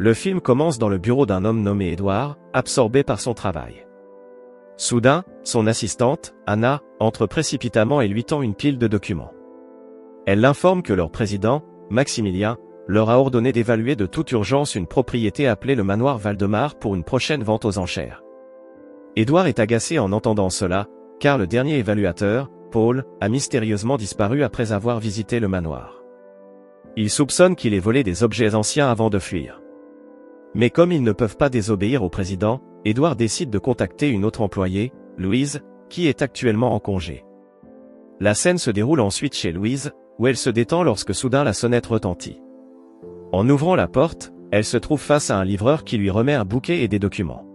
Le film commence dans le bureau d'un homme nommé Edward, absorbé par son travail. Soudain, son assistante, Anna, entre précipitamment et lui tend une pile de documents. Elle l'informe que leur président, Maximilien, leur a ordonné d'évaluer de toute urgence une propriété appelée le manoir Valdemar pour une prochaine vente aux enchères. Édouard est agacé en entendant cela, car le dernier évaluateur, Paul, a mystérieusement disparu après avoir visité le manoir. Il soupçonne qu'il ait volé des objets anciens avant de fuir. Mais comme ils ne peuvent pas désobéir au président, Édouard décide de contacter une autre employée, Louise, qui est actuellement en congé. La scène se déroule ensuite chez Louise, où elle se détend lorsque soudain la sonnette retentit. En ouvrant la porte, elle se trouve face à un livreur qui lui remet un bouquet et des documents.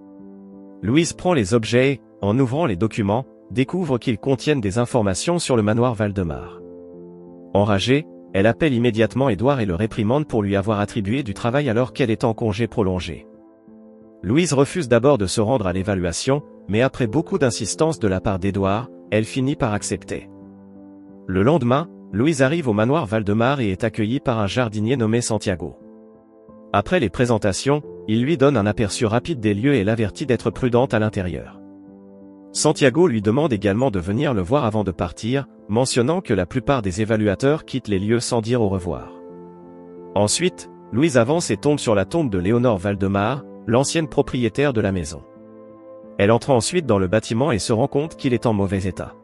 Louise prend les objets et, en ouvrant les documents, découvre qu'ils contiennent des informations sur le manoir Valdemar. Enragée, elle appelle immédiatement Édouard et le réprimande pour lui avoir attribué du travail alors qu'elle est en congé prolongé. Louise refuse d'abord de se rendre à l'évaluation, mais après beaucoup d'insistance de la part d'Édouard, elle finit par accepter. Le lendemain, Louise arrive au manoir Valdemar et est accueillie par un jardinier nommé Santiago. Après les présentations, il lui donne un aperçu rapide des lieux et l'avertit d'être prudente à l'intérieur. Santiago lui demande également de venir le voir avant de partir, mentionnant que la plupart des évaluateurs quittent les lieux sans dire au revoir. Ensuite, Louise avance et tombe sur la tombe de Léonore Valdemar, l'ancienne propriétaire de la maison. Elle entre ensuite dans le bâtiment et se rend compte qu'il est en mauvais état.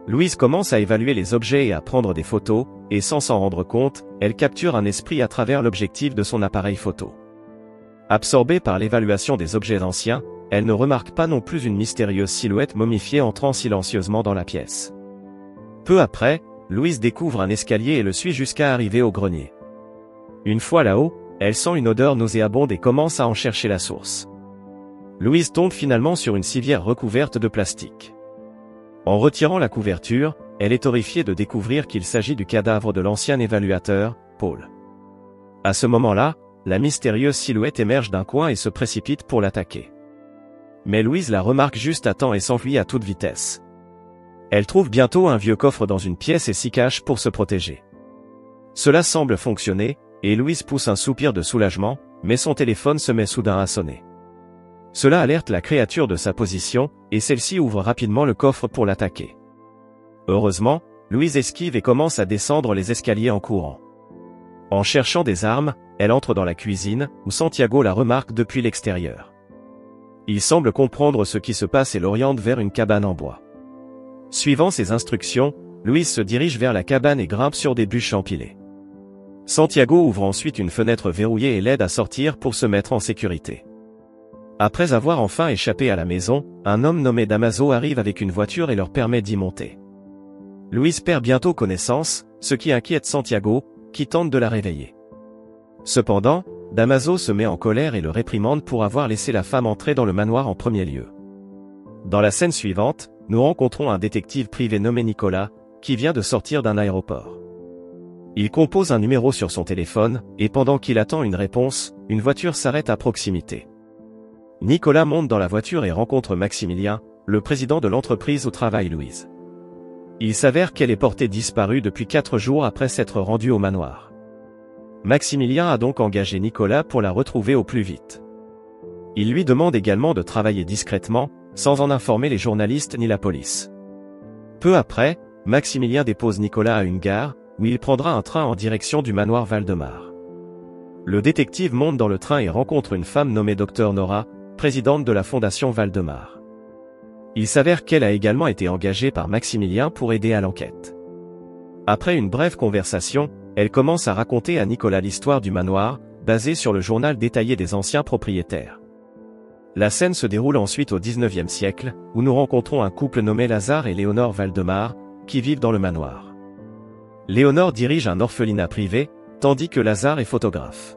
Louise commence à évaluer les objets et à prendre des photos, et sans s'en rendre compte, elle capture un esprit à travers l'objectif de son appareil photo. Absorbée par l'évaluation des objets anciens, elle ne remarque pas non plus une mystérieuse silhouette momifiée entrant silencieusement dans la pièce. Peu après, Louise découvre un escalier et le suit jusqu'à arriver au grenier. Une fois là-haut, elle sent une odeur nauséabonde et commence à en chercher la source. Louise tombe finalement sur une civière recouverte de plastique. En retirant la couverture, elle est horrifiée de découvrir qu'il s'agit du cadavre de l'ancien évaluateur, Paul. À ce moment-là, la mystérieuse silhouette émerge d'un coin et se précipite pour l'attaquer. Mais Louise la remarque juste à temps et s'enfuit à toute vitesse. Elle trouve bientôt un vieux coffre dans une pièce et s'y cache pour se protéger. Cela semble fonctionner, et Louise pousse un soupir de soulagement, mais son téléphone se met soudain à sonner. Cela alerte la créature de sa position, et celle-ci ouvre rapidement le coffre pour l'attaquer. Heureusement, Louise esquive et commence à descendre les escaliers en courant. En cherchant des armes, elle entre dans la cuisine, où Santiago la remarque depuis l'extérieur. Il semble comprendre ce qui se passe et l'oriente vers une cabane en bois. Suivant ses instructions, Louise se dirige vers la cabane et grimpe sur des bûches empilées. Santiago ouvre ensuite une fenêtre verrouillée et l'aide à sortir pour se mettre en sécurité. Après avoir enfin échappé à la maison, un homme nommé Damaso arrive avec une voiture et leur permet d'y monter. Louise perd bientôt connaissance, ce qui inquiète Santiago, qui tente de la réveiller. Cependant, Damaso se met en colère et le réprimande pour avoir laissé la femme entrer dans le manoir en premier lieu. Dans la scène suivante, nous rencontrons un détective privé nommé Nicolas, qui vient de sortir d'un aéroport. Il compose un numéro sur son téléphone, et pendant qu'il attend une réponse, une voiture s'arrête à proximité. Nicolas monte dans la voiture et rencontre Maximilien, le président de l'entreprise où travaille Louise. Il s'avère qu'elle est portée disparue depuis 4 jours après s'être rendue au manoir. Maximilien a donc engagé Nicolas pour la retrouver au plus vite. Il lui demande également de travailler discrètement, sans en informer les journalistes ni la police. Peu après, Maximilien dépose Nicolas à une gare, où il prendra un train en direction du manoir Valdemar. Le détective monte dans le train et rencontre une femme nommée Dr Nora, présidente de la fondation Valdemar. Il s'avère qu'elle a également été engagée par Maximilien pour aider à l'enquête. Après une brève conversation, elle commence à raconter à Nicolas l'histoire du manoir, basée sur le journal détaillé des anciens propriétaires. La scène se déroule ensuite au XIXe siècle, où nous rencontrons un couple nommé Lazare et Léonore Valdemar, qui vivent dans le manoir. Léonore dirige un orphelinat privé, tandis que Lazare est photographe.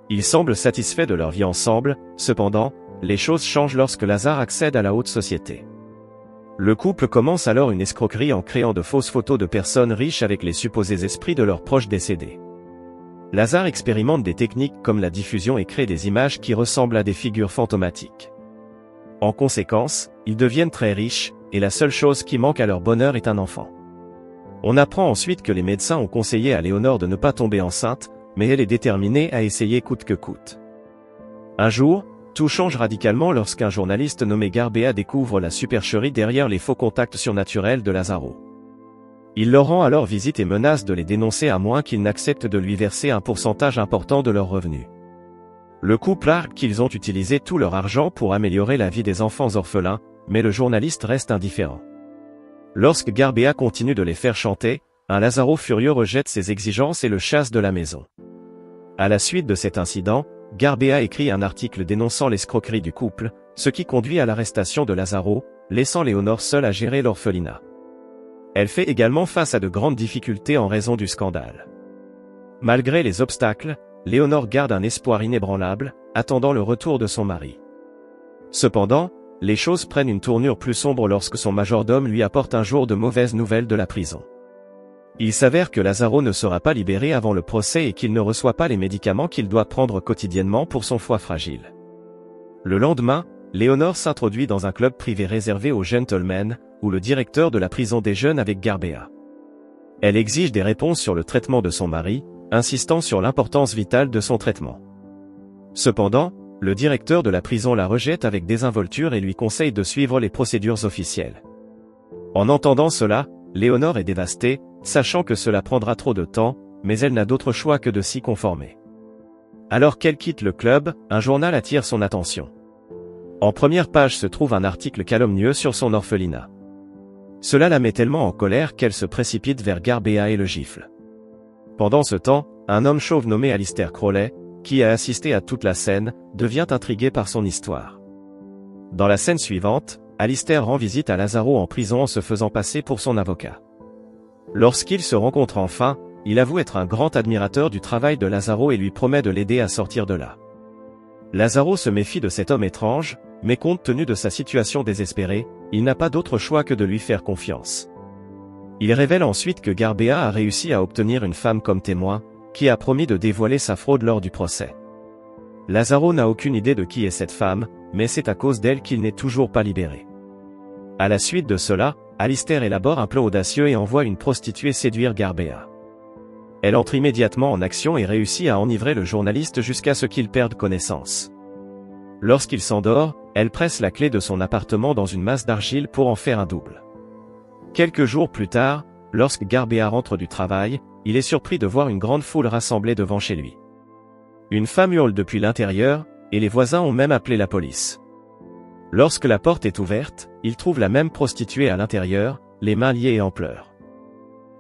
Ils semblent satisfaits de leur vie ensemble, cependant, les choses changent lorsque Lazare accède à la haute société. Le couple commence alors une escroquerie en créant de fausses photos de personnes riches avec les supposés esprits de leurs proches décédés. Lazare expérimente des techniques comme la diffusion et crée des images qui ressemblent à des figures fantomatiques. En conséquence, ils deviennent très riches, et la seule chose qui manque à leur bonheur est un enfant. On apprend ensuite que les médecins ont conseillé à Léonore de ne pas tomber enceinte, mais elle est déterminée à essayer coûte que coûte. Un jour, tout change radicalement lorsqu'un journaliste nommé Garbea découvre la supercherie derrière les faux contacts surnaturels de Lazaro. Il leur rend alors visite et menace de les dénoncer à moins qu'ils n'acceptent de lui verser un pourcentage important de leurs revenus. Le couple argue qu'ils ont utilisé tout leur argent pour améliorer la vie des enfants orphelins, mais le journaliste reste indifférent. Lorsque Garbea continue de les faire chanter, un Lazaro furieux rejette ses exigences et le chasse de la maison. À la suite de cet incident, Garbea écrit un article dénonçant l'escroquerie du couple, ce qui conduit à l'arrestation de Lazaro, laissant Léonore seule à gérer l'orphelinat. Elle fait également face à de grandes difficultés en raison du scandale. Malgré les obstacles, Léonore garde un espoir inébranlable, attendant le retour de son mari. Cependant, les choses prennent une tournure plus sombre lorsque son majordome lui apporte un jour de mauvaises nouvelles de la prison. Il s'avère que Lazaro ne sera pas libéré avant le procès et qu'il ne reçoit pas les médicaments qu'il doit prendre quotidiennement pour son foie fragile. Le lendemain, Léonore s'introduit dans un club privé réservé aux gentlemen, où le directeur de la prison déjeune avec Garbea. Elle exige des réponses sur le traitement de son mari, insistant sur l'importance vitale de son traitement. Cependant, le directeur de la prison la rejette avec désinvolture et lui conseille de suivre les procédures officielles. En entendant cela, Léonore est dévastée, sachant que cela prendra trop de temps, mais elle n'a d'autre choix que de s'y conformer. Alors qu'elle quitte le club, un journal attire son attention. En première page se trouve un article calomnieux sur son orphelinat. Cela la met tellement en colère qu'elle se précipite vers Garbea et le gifle. Pendant ce temps, un homme chauve nommé Alistair Crowley, qui a assisté à toute la scène, devient intrigué par son histoire. Dans la scène suivante, Alistair rend visite à Lazaro en prison en se faisant passer pour son avocat. Lorsqu'ils se rencontrent enfin, il avoue être un grand admirateur du travail de Lazaro et lui promet de l'aider à sortir de là. Lazaro se méfie de cet homme étrange, mais compte tenu de sa situation désespérée, il n'a pas d'autre choix que de lui faire confiance. Il révèle ensuite que Garbea a réussi à obtenir une femme comme témoin, qui a promis de dévoiler sa fraude lors du procès. Lazaro n'a aucune idée de qui est cette femme, mais c'est à cause d'elle qu'il n'est toujours pas libéré. À la suite de cela, Alistair élabore un plan audacieux et envoie une prostituée séduire Garbea. Elle entre immédiatement en action et réussit à enivrer le journaliste jusqu'à ce qu'il perde connaissance. Lorsqu'il s'endort, elle presse la clé de son appartement dans une masse d'argile pour en faire un double. Quelques jours plus tard, lorsque Garbea rentre du travail, il est surpris de voir une grande foule rassemblée devant chez lui. Une femme hurle depuis l'intérieur, et les voisins ont même appelé la police. Lorsque la porte est ouverte, il trouve la même prostituée à l'intérieur, les mains liées et en pleurs.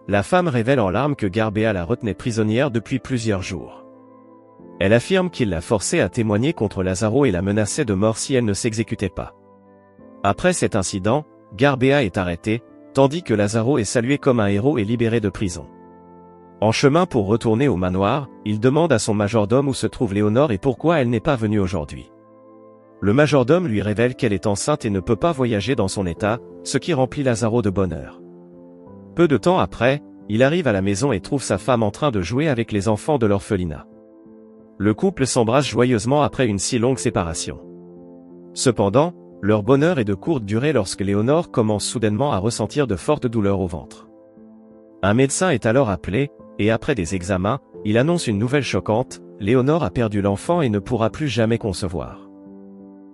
La femme révèle en larmes que Garbea la retenait prisonnière depuis plusieurs jours. Elle affirme qu'il l'a forcée à témoigner contre Lazaro et la menaçait de mort si elle ne s'exécutait pas. Après cet incident, Garbea est arrêté, tandis que Lazaro est salué comme un héros et libéré de prison. En chemin pour retourner au manoir, il demande à son majordome où se trouve Léonore et pourquoi elle n'est pas venue aujourd'hui. Le majordome lui révèle qu'elle est enceinte et ne peut pas voyager dans son état, ce qui remplit Lazaro de bonheur. Peu de temps après, il arrive à la maison et trouve sa femme en train de jouer avec les enfants de l'orphelinat. Le couple s'embrasse joyeusement après une si longue séparation. Cependant, leur bonheur est de courte durée lorsque Léonore commence soudainement à ressentir de fortes douleurs au ventre. Un médecin est alors appelé, et après des examens, il annonce une nouvelle choquante, Léonore a perdu l'enfant et ne pourra plus jamais concevoir.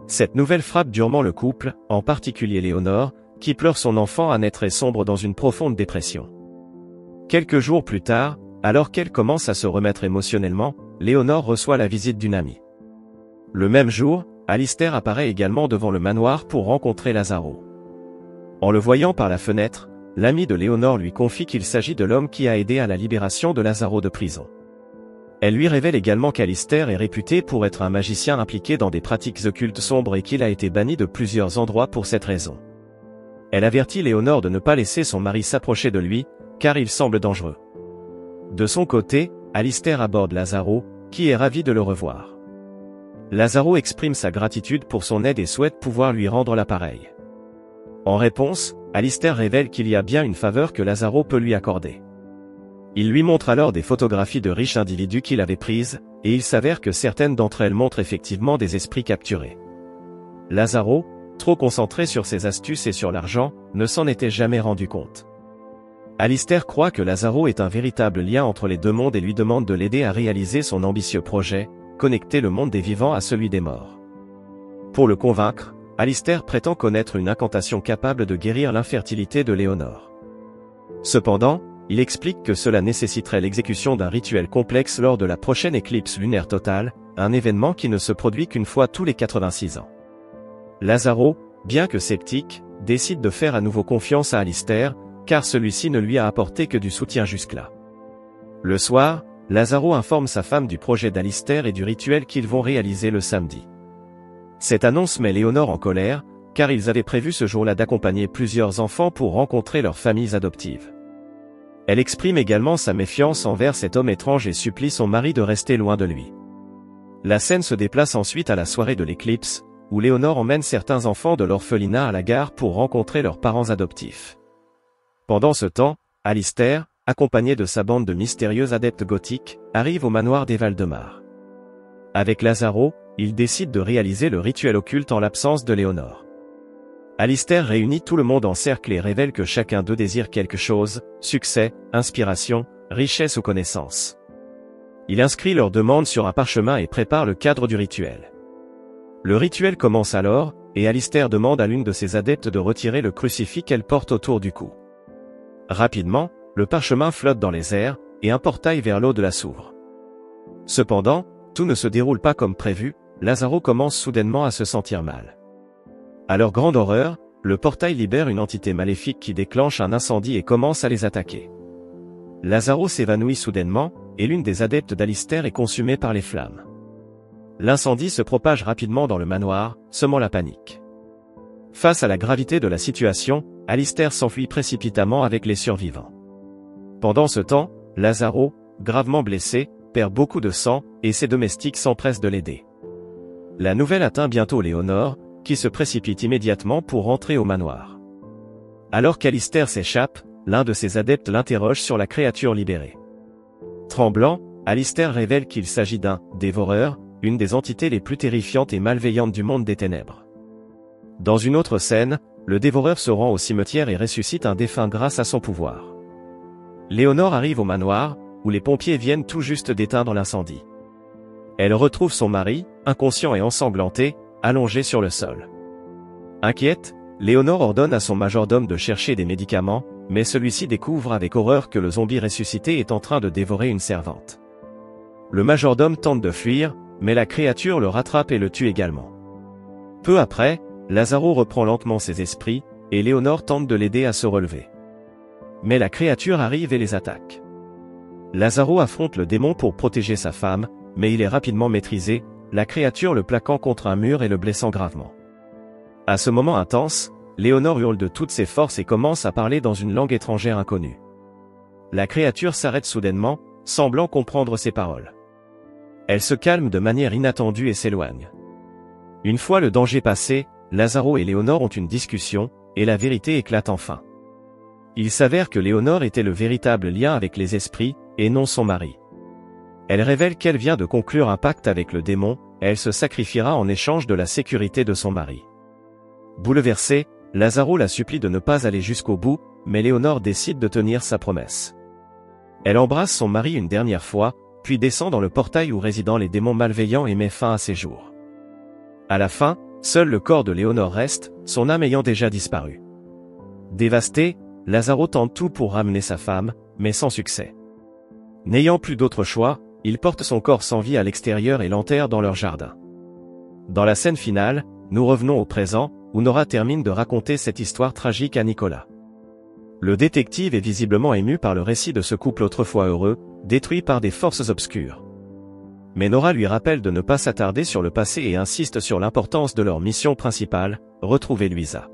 Cette nouvelle frappe durement le couple, en particulier Léonore, qui pleure son enfant à naître et sombre dans une profonde dépression. Quelques jours plus tard, alors qu'elle commence à se remettre émotionnellement, Léonore reçoit la visite d'une amie. Le même jour, Alistair apparaît également devant le manoir pour rencontrer Lazaro. En le voyant par la fenêtre, l'ami de Léonore lui confie qu'il s'agit de l'homme qui a aidé à la libération de Lazaro de prison. Elle lui révèle également qu'Alistair est réputé pour être un magicien impliqué dans des pratiques occultes sombres et qu'il a été banni de plusieurs endroits pour cette raison. Elle avertit Léonore de ne pas laisser son mari s'approcher de lui, car il semble dangereux. De son côté, Alistair aborde Lazaro, qui est ravi de le revoir. Lazaro exprime sa gratitude pour son aide et souhaite pouvoir lui rendre l'appareil. En réponse, Alistair révèle qu'il y a bien une faveur que Lazaro peut lui accorder. Il lui montre alors des photographies de riches individus qu'il avait prises, et il s'avère que certaines d'entre elles montrent effectivement des esprits capturés. Lazaro, trop concentré sur ses astuces et sur l'argent, ne s'en était jamais rendu compte. Alistair croit que Lazaro est un véritable lien entre les deux mondes et lui demande de l'aider à réaliser son ambitieux projet, connecter le monde des vivants à celui des morts. Pour le convaincre, Alistair prétend connaître une incantation capable de guérir l'infertilité de Léonore. Cependant, il explique que cela nécessiterait l'exécution d'un rituel complexe lors de la prochaine éclipse lunaire totale, un événement qui ne se produit qu'une fois tous les 86 ans. Lazaro, bien que sceptique, décide de faire à nouveau confiance à Alistair, car celui-ci ne lui a apporté que du soutien jusque-là. Le soir, Lazaro informe sa femme du projet d'Alistair et du rituel qu'ils vont réaliser le samedi. Cette annonce met Léonore en colère, car ils avaient prévu ce jour-là d'accompagner plusieurs enfants pour rencontrer leurs familles adoptives. Elle exprime également sa méfiance envers cet homme étrange et supplie son mari de rester loin de lui. La scène se déplace ensuite à la soirée de l'éclipse, où Léonore emmène certains enfants de l'orphelinat à la gare pour rencontrer leurs parents adoptifs. Pendant ce temps, Alistair, accompagné de sa bande de mystérieux adeptes gothiques, arrive au manoir des Valdemar. Avec Lazaro, il décide de réaliser le rituel occulte en l'absence de Léonore. Alistair réunit tout le monde en cercle et révèle que chacun d'eux désire quelque chose, succès, inspiration, richesse ou connaissance. Il inscrit leurs demandes sur un parchemin et prépare le cadre du rituel. Le rituel commence alors, et Alistair demande à l'une de ses adeptes de retirer le crucifix qu'elle porte autour du cou. Rapidement, le parchemin flotte dans les airs, et un portail vers l'au-delà s'ouvre. Cependant, tout ne se déroule pas comme prévu, Lazaro commence soudainement à se sentir mal. À leur grande horreur, le portail libère une entité maléfique qui déclenche un incendie et commence à les attaquer. Lazaro s'évanouit soudainement, et l'une des adeptes d'Alistair est consumée par les flammes. L'incendie se propage rapidement dans le manoir, semant la panique. Face à la gravité de la situation, Alistair s'enfuit précipitamment avec les survivants. Pendant ce temps, Lazaro, gravement blessé, perd beaucoup de sang, et ses domestiques s'empressent de l'aider. La nouvelle atteint bientôt Léonore, qui se précipite immédiatement pour rentrer au manoir. Alors qu'Alistair s'échappe, l'un de ses adeptes l'interroge sur la créature libérée. Tremblant, Alistair révèle qu'il s'agit d'un « dévoreur », une des entités les plus terrifiantes et malveillantes du monde des ténèbres. Dans une autre scène, le dévoreur se rend au cimetière et ressuscite un défunt grâce à son pouvoir. Léonore arrive au manoir, où les pompiers viennent tout juste d'éteindre l'incendie. Elle retrouve son mari, inconscient et ensanglanté, allongé sur le sol. Inquiète, Léonore ordonne à son majordome de chercher des médicaments, mais celui-ci découvre avec horreur que le zombie ressuscité est en train de dévorer une servante. Le majordome tente de fuir, mais la créature le rattrape et le tue également. Peu après, Lazaro reprend lentement ses esprits, et Léonore tente de l'aider à se relever. Mais la créature arrive et les attaque. Lazaro affronte le démon pour protéger sa femme, mais il est rapidement maîtrisé, la créature le plaquant contre un mur et le blessant gravement. À ce moment intense, Léonore hurle de toutes ses forces et commence à parler dans une langue étrangère inconnue. La créature s'arrête soudainement, semblant comprendre ses paroles. Elle se calme de manière inattendue et s'éloigne. Une fois le danger passé, Lazaro et Léonore ont une discussion, et la vérité éclate enfin. Il s'avère que Léonore était le véritable lien avec les esprits, et non son mari. Elle révèle qu'elle vient de conclure un pacte avec le démon, et elle se sacrifiera en échange de la sécurité de son mari. Bouleversé, Lazaro la supplie de ne pas aller jusqu'au bout, mais Léonore décide de tenir sa promesse. Elle embrasse son mari une dernière fois, puis descend dans le portail où résident les démons malveillants et met fin à ses jours. À la fin, seul le corps de Léonore reste, son âme ayant déjà disparu. Dévasté, Lazaro tente tout pour ramener sa femme, mais sans succès. N'ayant plus d'autre choix, il porte son corps sans vie à l'extérieur et l'enterre dans leur jardin. Dans la scène finale, nous revenons au présent, où Nora termine de raconter cette histoire tragique à Nicolas. Le détective est visiblement ému par le récit de ce couple autrefois heureux, détruit par des forces obscures. Mais Nora lui rappelle de ne pas s'attarder sur le passé et insiste sur l'importance de leur mission principale, retrouver Luisa.